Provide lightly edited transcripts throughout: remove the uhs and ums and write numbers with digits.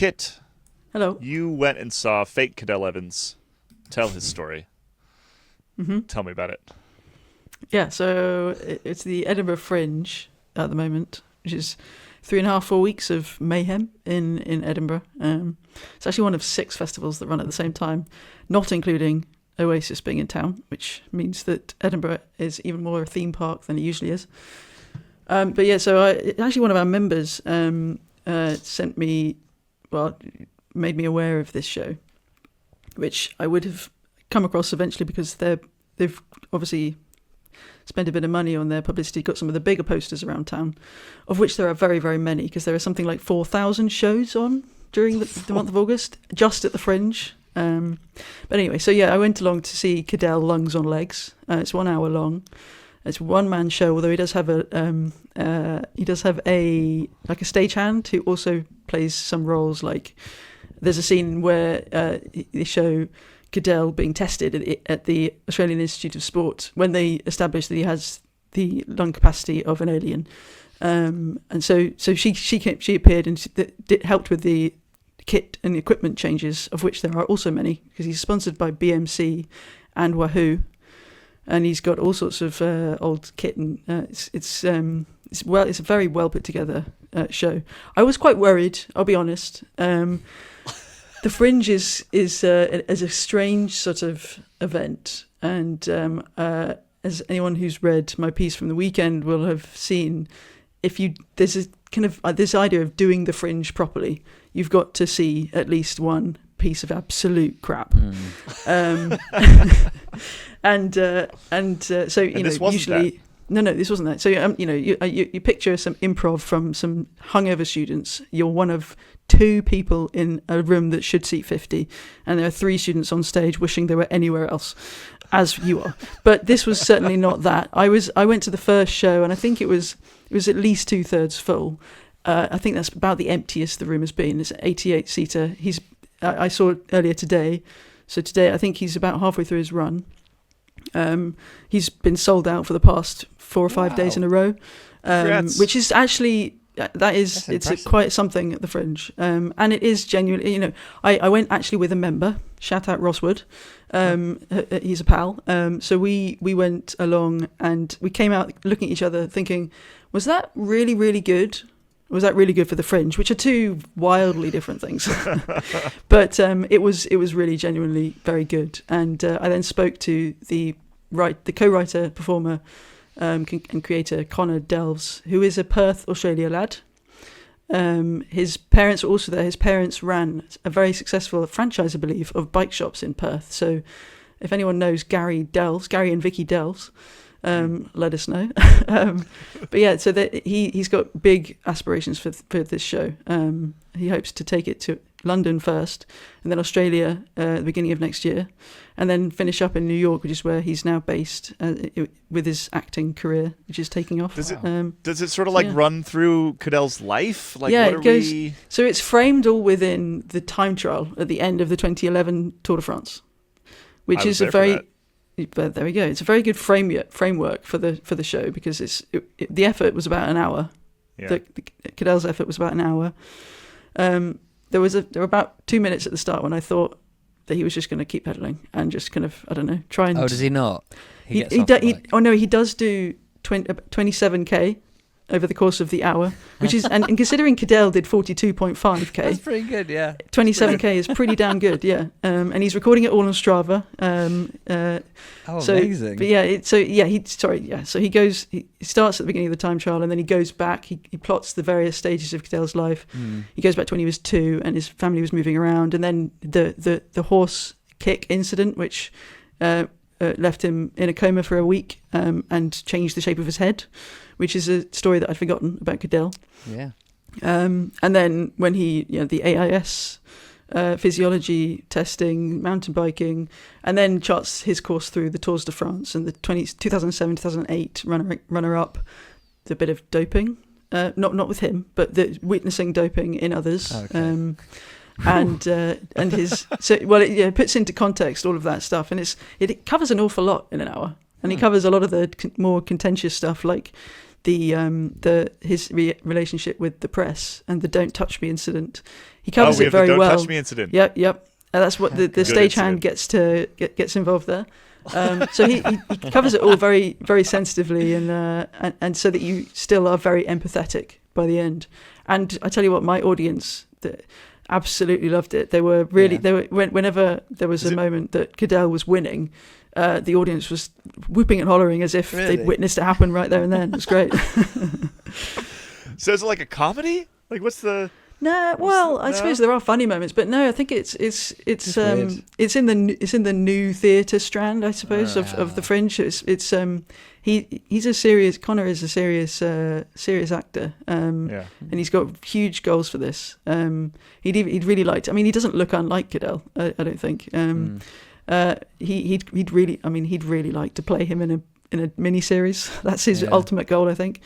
Kit, Hello. you went and saw fake Cadel Evans. Tell his story. Tell me about it. Yeah, so it's the Edinburgh Fringe at the moment, which is 3.5, 4 weeks of mayhem in Edinburgh. It's actually one of 6 festivals that run at the same time, not including Oasis being in town, which means that Edinburgh is even more a theme park than it usually is. But yeah, so actually one of our members sent me, made me aware of this show, which I would have come across eventually because they've obviously spent a bit of money on their publicity, got some of the bigger posters around town, of which there are very, very many, because there are something like 4,000 shows on during the month of August, just at the Fringe. But anyway, so yeah, I went along to see Cadel Lungs on Legs. It's 1 hour long. It's a one-man show, although he does have a stagehand who also plays some roles. Like there's a scene where they show Cadel being tested at the Australian Institute of Sport when they established that he has the lung capacity of an alien, and so she appeared and helped with the kit and equipment changes, of which there are also many, because he's sponsored by BMC and Wahoo, and he's got all sorts of old kit, and it's a very well put together show. I was quite worried, I'll be honest. The Fringe is a strange sort of event, and as anyone who's read my piece from the weekend will have seen, there's a kind of this idea of doing the Fringe properly, you've got to see at least one piece of absolute crap. So usually. That. No, this wasn't that. So, you picture some improv from some hungover students. You're one of 2 people in a room that should seat 50, and there are 3 students on stage wishing they were anywhere else, as you are. But this was certainly not that. I went to the first show, and I think it was at least 2/3 full. I think that's about the emptiest the room has been. It's an 88-seater. I saw it earlier today. So today, I think he's about halfway through his run. He's been sold out for the past 4 or 5 days in a row, which is actually it's quite something at the Fringe, and it is genuinely. I went actually with a member. Shout out Ross Wood. He's a pal. So we went along and we came out looking at each other, thinking, was that really, really good? Was that really good for the Fringe? Which are 2 wildly different things. But it was really genuinely very good. And I then spoke to the co-writer, performer, and creator Connor Delves, who is a Perth, Australia lad. His parents were also there. His parents ran a very successful franchise, I believe, of bike shops in Perth. So if anyone knows Gary and Vicky Delves, let us know. But yeah, so he's got big aspirations for this show. He hopes to take it to London first, and then Australia at the beginning of next year, and then finish up in New York, which is where he's now based with his acting career, which is taking off. Does it sort of run through Cadel's life? So it's framed all within the time trial at the end of the 2011 Tour de France, which is a very. But there we go. It's a very good framework for the show, because the effort was about an hour. Yeah. The Cadel's effort was about an hour. There were about 2 minutes at the start when I thought that he was just going to keep pedaling and just kind of, I don't know, try and. Oh, does he not? He does do 27k over the course of the hour, which is, and considering Cadel did 42.5k, that's pretty good, yeah. 27k is pretty damn good, yeah. And he's recording it all on Strava. Amazing! But yeah, So he starts at the beginning of the time trial, and then he goes back. He plots the various stages of Cadel's life. He goes back to when he was 2, and his family was moving around, and then the horse kick incident, which left him in a coma for a week, and changed the shape of his head, which is a story that I'd forgotten about Cadel. Yeah. And then when he, the AIS, physiology testing, mountain biking, and then charts his course through the Tours de France and the 2007, 2008 runner-up, the bit of doping, not with him, but witnessing doping in others. Okay. It puts into context all of that stuff, and it covers an awful lot in an hour, and he covers a lot of the more contentious stuff, like his relationship with the press and the "Don't Touch Me" incident. He covers we it have very the well. "Don't Touch Me" incident. Yep. And that's what the stagehand incident. gets involved there. So he covers it all very, very sensitively, and so that you still are very empathetic by the end. And I tell you what, my audience absolutely loved it. They were really whenever there was a moment that Cadel was winning, the audience was whooping and hollering as if they'd witnessed it happen right there and then. It was great. So is it like a comedy? Like what's the? No, well, I suppose there are funny moments, but no, I think it's in the new theatre strand, I suppose, of the Fringe. He's a serious. Connor is a serious actor, and he's got huge goals for this. He'd really like to. I mean, he doesn't look unlike Cadel, I don't think. He'd really like to play him in a mini series. That's his ultimate goal, I think.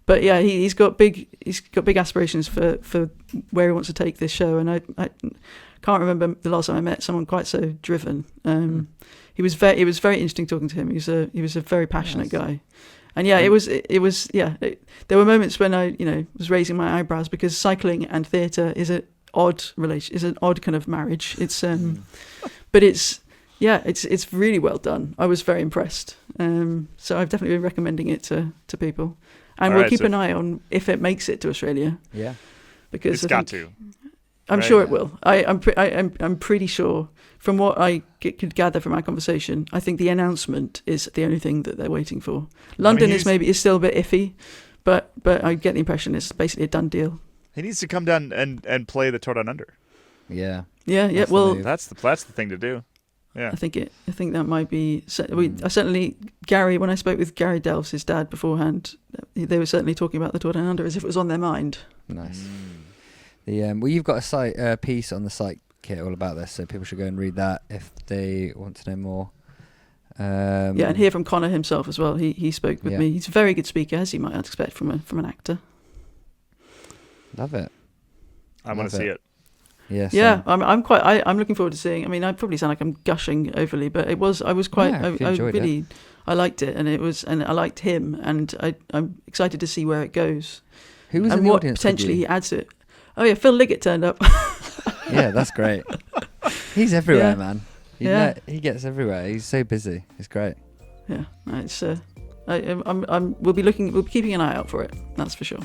But yeah, he's got big aspirations for where he wants to take this show, and I can't remember the last time I met someone quite so driven. It was very interesting talking to him. He was a very passionate guy, and there were moments when I was raising my eyebrows because cycling and theatre is an odd kind of marriage. It's but it's really well done. I was very impressed. So I've definitely been recommending it to people. And we'll keep an eye on if it makes it to Australia. Yeah, because it's got to. I'm sure it will. I'm pretty sure from what I could gather from our conversation. I think the announcement is the only thing that they're waiting for. London is still a bit iffy, but I get the impression it's basically a done deal. He needs to come down and play the Tour Down Under. Yeah. Well, that's the thing to do. Yeah, I think that might be. I certainly when I spoke with Gary Delves, his dad, beforehand, they were certainly talking about the Tour Down Under as if it was on their mind. Nice. You've got a piece on the site, Kit, all about this, so people should go and read that if they want to know more. And hear from Connor himself as well. He spoke with me. He's a very good speaker, as you might expect from an actor. Love it. I want to see it. Yes. Yeah, I'm looking forward to seeing. I mean, I probably sound like I'm gushing overly, but I was quite. I liked it, and I liked him, and I'm excited to see where it goes. Who was and in the what audience potentially he adds to it. Oh yeah, Phil Liggett turned up. Yeah, that's great. He's everywhere, man. He gets everywhere. He's so busy. It's great. Yeah, it's. We'll be keeping an eye out for it. That's for sure.